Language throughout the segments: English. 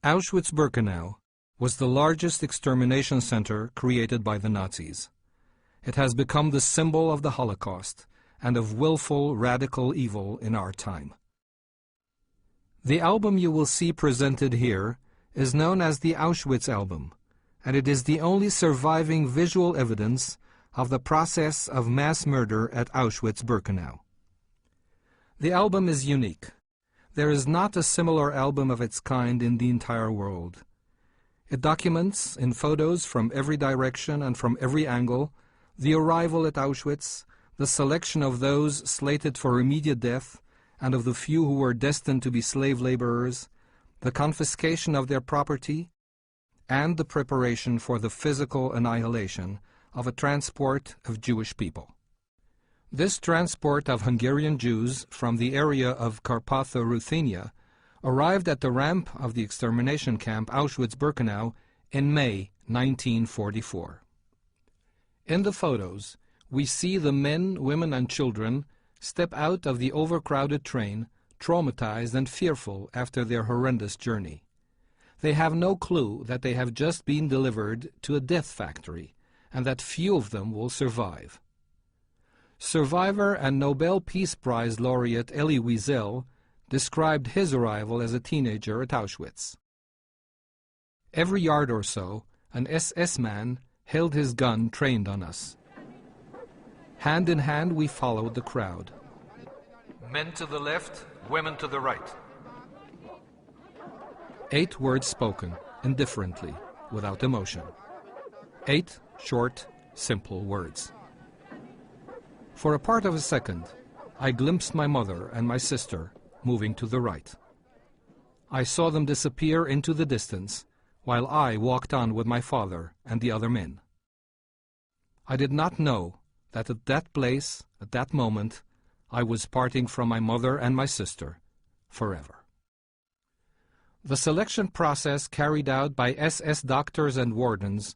Auschwitz-Birkenau was the largest extermination center created by the Nazis. It has become the symbol of the Holocaust and of willful radical evil in our time. The album you will see presented here is known as the Auschwitz album, and it is the only surviving visual evidence of the process of mass murder at Auschwitz-Birkenau. The album is unique. There is not a similar album of its kind in the entire world. It documents, in photos from every direction and from every angle, the arrival at Auschwitz, the selection of those slated for immediate death, and of the few who were destined to be slave laborers, the confiscation of their property, and the preparation for the physical annihilation of a transport of Jewish people. This transport of Hungarian Jews from the area of Carpatho-Ruthenia arrived at the ramp of the extermination camp Auschwitz-Birkenau in May 1944. In the photos, we see the men, women, and children step out of the overcrowded train, traumatized and fearful after their horrendous journey. They have no clue that they have just been delivered to a death factory, and that few of them will survive. Survivor and Nobel Peace Prize laureate Elie Wiesel described his arrival as a teenager at Auschwitz. Every yard or so, an SS man held his gun trained on us. Hand in hand we followed the crowd. Men to the left, women to the right. 8 words spoken, indifferently, without emotion. 8 short, simple words. For a part of a second, I glimpsed my mother and my sister moving to the right. I saw them disappear into the distance, while I walked on with my father and the other men. I did not know that at that place, at that moment, I was parting from my mother and my sister forever. The selection process carried out by SS doctors and wardens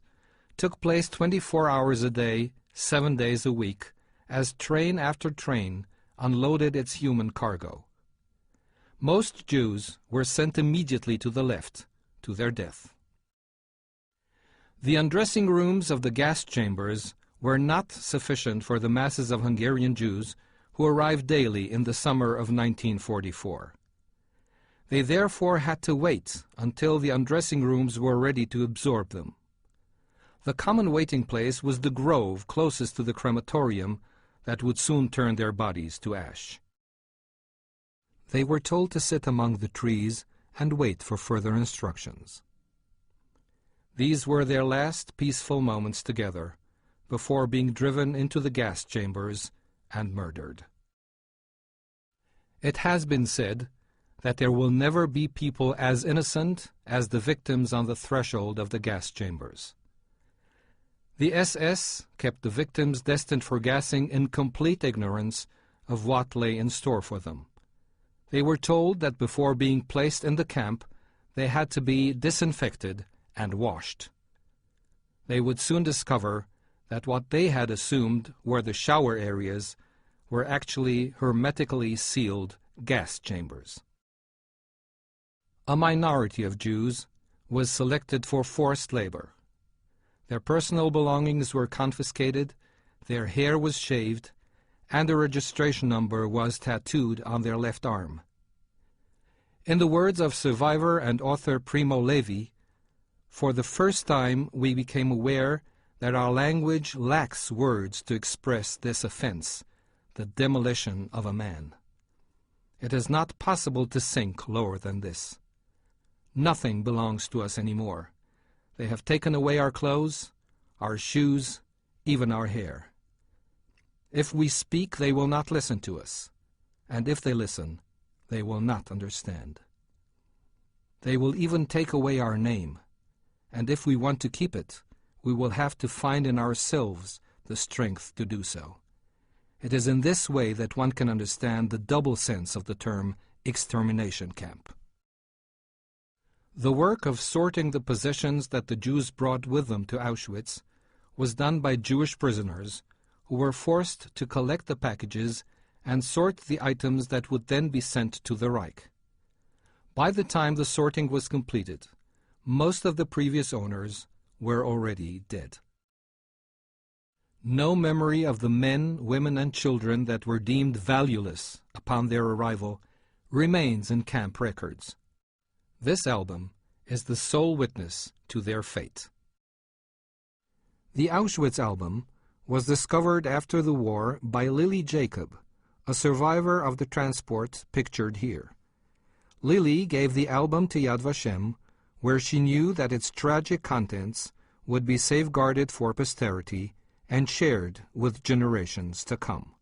took place 24 hours a day, 7 days a week, as train after train unloaded its human cargo. Most Jews were sent immediately to the left, to their death. The undressing rooms of the gas chambers were not sufficient for the masses of Hungarian Jews who arrived daily in the summer of 1944. They therefore had to wait until the undressing rooms were ready to absorb them. The common waiting place was the grove closest to the crematorium that would soon turn their bodies to ash. They were told to sit among the trees and wait for further instructions. These were their last peaceful moments together, before being driven into the gas chambers and murdered. It has been said that there will never be people as innocent as the victims on the threshold of the gas chambers. The SS kept the victims destined for gassing in complete ignorance of what lay in store for them. They were told that before being placed in the camp, they had to be disinfected and washed. They would soon discover that what they had assumed were the shower areas were actually hermetically sealed gas chambers. A minority of Jews was selected for forced labor. Their personal belongings were confiscated, their hair was shaved, and a registration number was tattooed on their left arm. In the words of survivor and author Primo Levi, "For the first time we became aware that our language lacks words to express this offense, the demolition of a man. It is not possible to sink lower than this. Nothing belongs to us anymore. They have taken away our clothes, our shoes, even our hair. If we speak, they will not listen to us, and if they listen, they will not understand. They will even take away our name, and if we want to keep it, we will have to find in ourselves the strength to do so. It is in this way that one can understand the double sense of the term extermination camp." The work of sorting the possessions that the Jews brought with them to Auschwitz was done by Jewish prisoners who were forced to collect the packages and sort the items that would then be sent to the Reich. By the time the sorting was completed, most of the previous owners were already dead. No memory of the men, women, and children that were deemed valueless upon their arrival remains in camp records. This album is the sole witness to their fate. The Auschwitz album was discovered after the war by Lily Jacob, a survivor of the transport pictured here. Lily gave the album to Yad Vashem, where she knew that its tragic contents would be safeguarded for posterity and shared with generations to come.